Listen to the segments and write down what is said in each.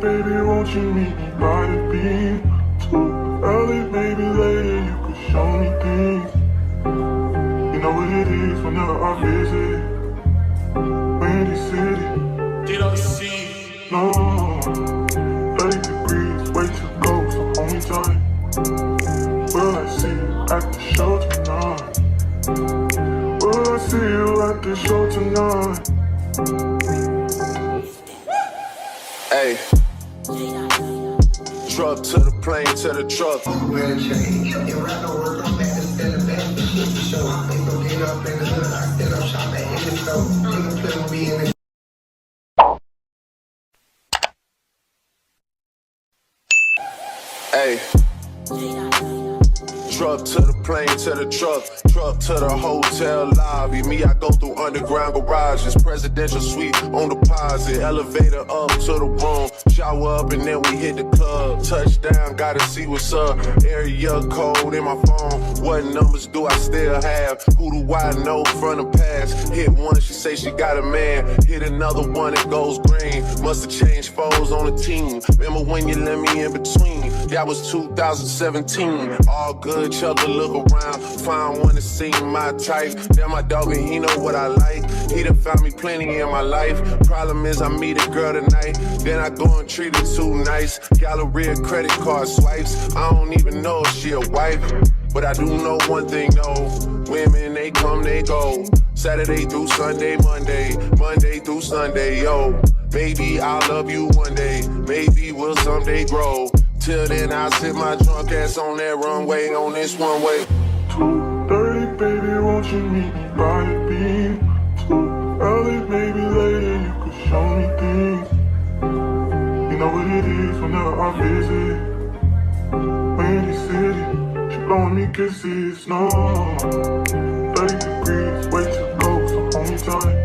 baby, won't you meet me by the beam? Too early, maybe later you could show me things. You know what it is whenever I visit Windy City. No, 30 degrees, way to go, so hold me tight. Will I see you at the show tonight? Will I see you at the show tonight? Hey, truck to the plane to the truck. Wear a chain. And right now work, I'm back and still in back. The shit for sure. They gon' get up in the hood. I still up shop at in the store. They gon' play with me in the Hey, truck to the plane to the truck to the hotel lobby. Me, I go through underground garages, presidential suite on deposit, elevator up to the room, shower up and then we hit the club. Touchdown, gotta see what's up. Area code in my phone. What numbers do I still have? Who do I know from the past? Hit one, she say she got a man. Hit another one, it goes green. Must've changed foes on the team. Remember when you let me in between? That was 2017. All good, chug a look around. Find one that seem my type. Then my dog and he know what I like. He done found me plenty in my life. Problem is I meet a girl tonight, then I go and treat her too nice. Galleria credit card swipes. I don't even know if she a wife, but I do know one thing though. Women, they come, they go. Saturday through Sunday, Monday through Sunday, yo. Maybe I'll love you one day. Maybe we'll someday grow. Till then, I'll sit my drunk ass on that runway, on this one way. 2:30, baby, won't you meet me by the beam? Too early, maybe later you could show me things. You know what it is whenever I visit Windy City. She blowing me kisses, no. 30 degrees, way to go, so hold me tight.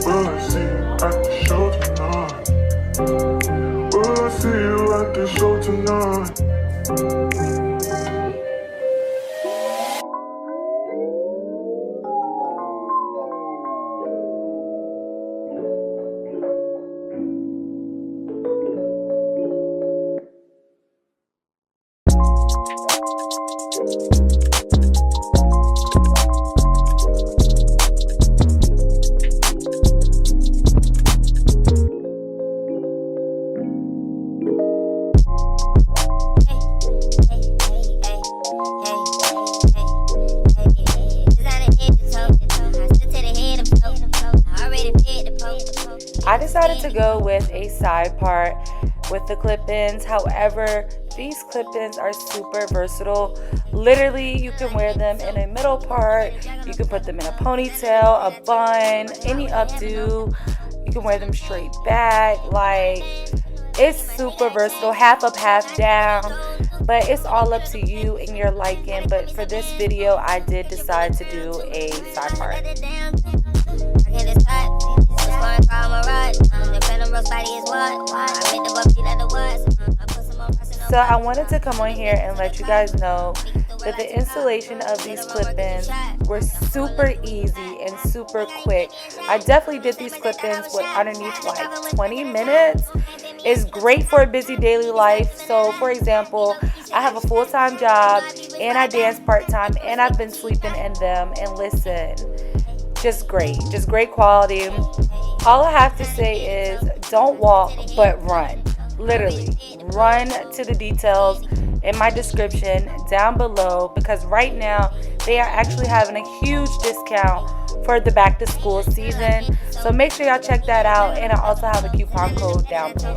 Will I see you at the show tonight? Will I see you at the show tonight? I decided to go with a side part with the clip-ins. However, these clip-ins are super versatile. Literally, you can wear them in a middle part. You can put them in a ponytail, a bun, any updo. You can wear them straight back. Like, it's super versatile. Half up, half down. But it's all up to you and your liking. But for this video, I did decide to do a side part. So I wanted to come on here and let you guys know that the installation of these clip-ins were super easy and super quick. I definitely did these clip-ins with underneath like 20 minutes. It's great for a busy daily life. So for example, I have a full-time job and I dance part-time and I've been sleeping in them, and listen, just great quality. All I have to say is don't walk but run. Literally run to the details in my description down below, because right now they are actually having a huge discount for the back to school season. So make sure y'all check that out, and I also have a coupon code down below.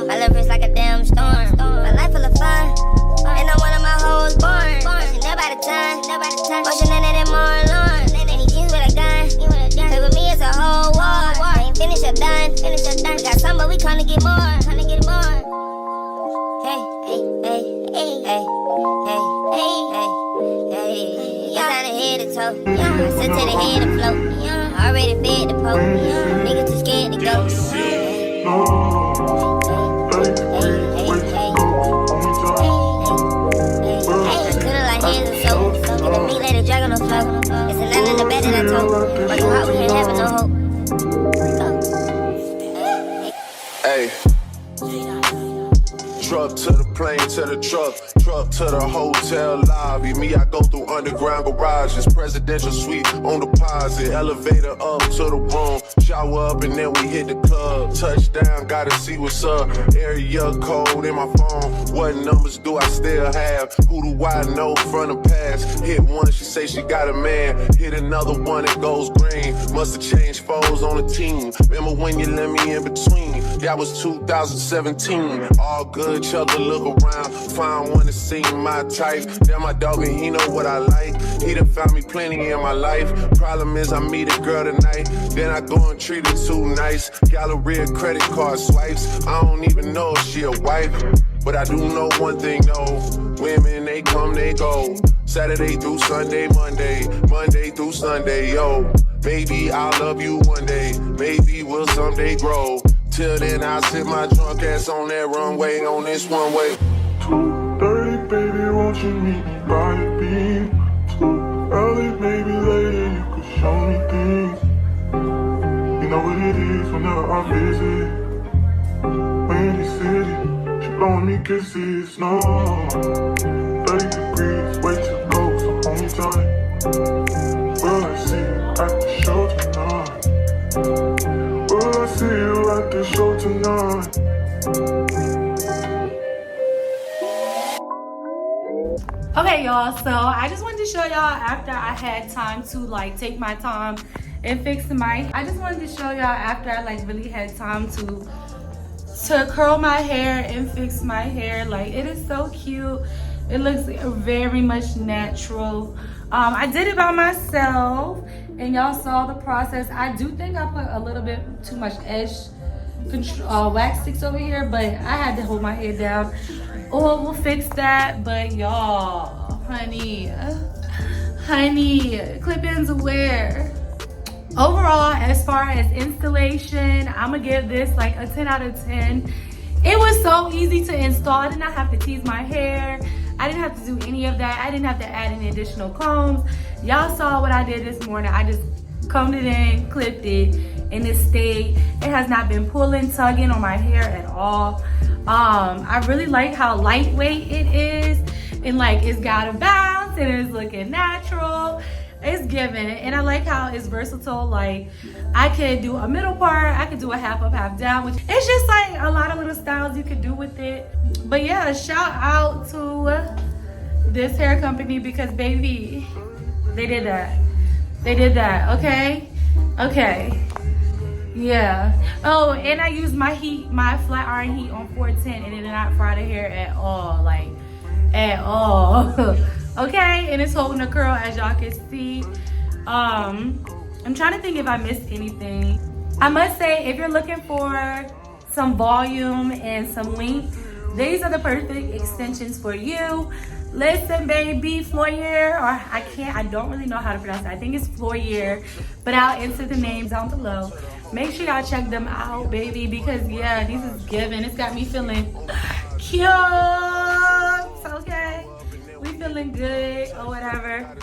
My love is like a damn storm. My life full of fun, and I'm one of my hoes born. She never out of time, motion in it and more alarm. Any jeans with a gun, cause with me it's a whole war. I ain't finished or done. We got some, but we tryna get more. Hey, hey, hey, hey, hey. toe. Yeah, sit to the head and float. Yeah, already fed the poke. Yeah, niggas too scared to go. Could've like hands and soap. Get a meat, let it drag on the floor. It's a nothing in the bed that I told. Working hard, we ain't having no hope. Hey. Truck to the plane, to the truck to the hotel lobby. Me, I go through underground garages, presidential suite on deposit, elevator up to the room, shower up and then we hit the club. Touchdown, gotta see what's up. Area code in my phone. What numbers do I still have? Who do I know from the past? Hit one, she say she got a man. Hit another one, it goes green. Must've changed foes on the team. Remember when you let me in between? That was 2017. All good, chug a look around. Find one to see my type. Damn, my dog and he know what I like. He done found me plenty in my life. Problem is I meet a girl tonight, then I go and treat her too nice. Galleria credit card swipes. I don't even know if she a wife, but I do know one thing though. Women, they come, they go. Saturday through Sunday, Monday through Sunday, yo. Baby, I'll love you one day. Maybe we'll someday grow. Till then, I'll sit my drunk ass on that runway, on this one way. 2:30, baby, won't you meet me by the beam? Too early, maybe later, you could show me things. You know what it is whenever I visit. Windy City, she blowing me kisses, no. 30 degrees, way too cold, so hold me tight. Will I see you at the show tonight? Will I see you at the show tonight? Okay, y'all, so I just wanted to show y'all after I had time to like take my time and fix the mic. I just wanted to show y'all after I like really had time to curl my hair and fix my hair. Like, it is so cute. It looks very much natural. I did it by myself and y'all saw the process. I do think I put a little bit too much edge wax sticks over here, but I had to hold my hair down. Oh, we'll fix that. But y'all, honey, clip-ins where? Overall, as far as installation, I'm gonna give this like a 10 out of 10. It was so easy to install. I did not have to tease my hair. I didn't have to do any of that. I didn't have to add any additional combs. Y'all saw what I did this morning. I just combed it in, clipped it, and it stayed. It has not been pulling, tugging on my hair at all. I really like how lightweight it is, and like it's got a bounce and it's looking natural. It's giving, and I like how it's versatile. Like, I could do a middle part, I could do a half up, half down, which it's just like a lot of little styles you could do with it. But yeah, shout out to this hair company because baby, they did that. They did that, okay? Okay. Yeah. Oh, and I used my flat iron heat on 410 and it did not fry the hair at all. Like, at all. Okay, and it's holding a curl as y'all can see. I'm trying to think if I missed anything. I must say, if you're looking for some volume and some length, these are the perfect extensions for you. Listen, baby, Flooyeer, or I don't really know how to pronounce it. I think it's Flooyeer, but I'll insert the names down below. Make sure y'all check them out, baby, because yeah, this is giving. It's got me feeling cute, okay? We feeling good or whatever.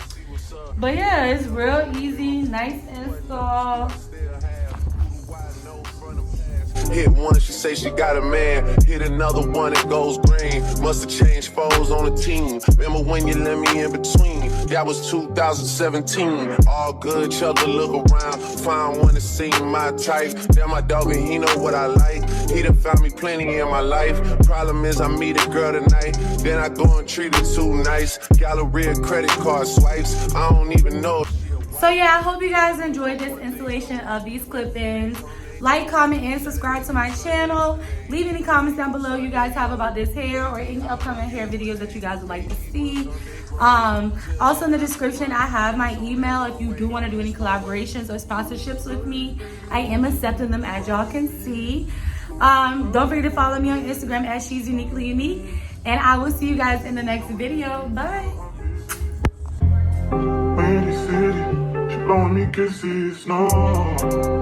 But yeah, it's real easy, nice install. Hit one, she say she got a man. Hit another one, it goes green. Must've changed foes on the team. Remember when you let me in between? That was 2017. All good, chug a look around. Find one to see my type. Damn, my dog and he know what I like. He done found me plenty in my life. Problem is I meet a girl tonight, then I go and treat her too nice. Galleria credit card swipes. I don't even know. So yeah, I hope you guys enjoyed this installation of these clip-ins. Like, comment, and subscribe to my channel. Leave any comments down below you guys have about this hair or any upcoming hair videos that you guys would like to see. Also in the description, I have my email if you do want to do any collaborations or sponsorships with me. I am accepting them, as y'all can see. Don't forget to follow me on Instagram at She's Uniquely Unique. And I will see you guys in the next video. Bye. Windy City. blowing me kisses, no.